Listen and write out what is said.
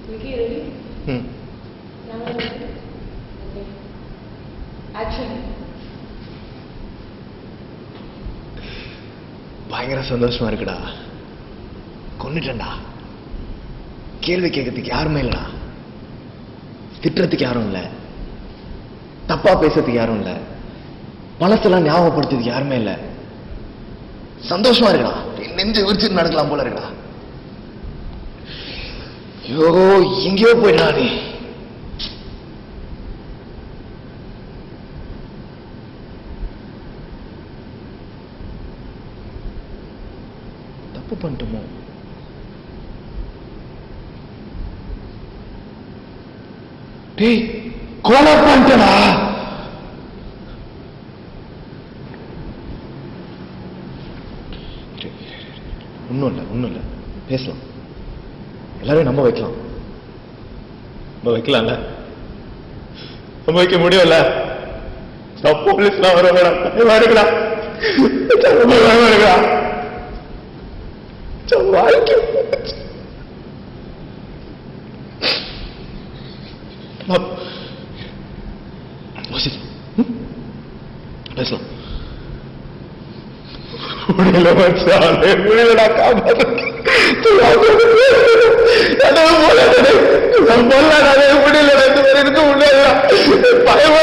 Vicky, ready? Camera ready? Okay. Action. பயங்கர சந்தோஷமா இருக்குடா. கொன்னுட்டேன்டா. கேள்வி கேட்கறதுக்கு யாருமே இல்லடா. திட்டுறதுக்கு யாரும் இல்ல. தப்பா பேசுறதுக்கு யாரும் இல்ல. பழசெல்லாம் ஞாபகப்படுத்துறதுக்கு யாருமே இல்ல. சந்தோஷமா இருக்குடா. நெஞ்சு விரிச்சுட்டு நடக்கலாம் போல இருக்குடா. ஐயோ, எங்கேயோ போயிடா நீ. தப்பு பண்ணிட்டோமோ? டேய், கொலை பண்ணிட்டடா. ஒண்ணும் இல்ல பேசலாம். எல்லாரும் நம்ப வைக்கலாம். நம்ப வைக்கலாம்ல? நம்ப வைக்க முடியும்ல? போலீஸ்லாம் வருவாங்கடா. வருங்கடா. வருங்கடா. வாழ்க்கை பேசலாம். முடியல மச்சானே, முடியலடா. காப்பாத்து. முடியல. பயமா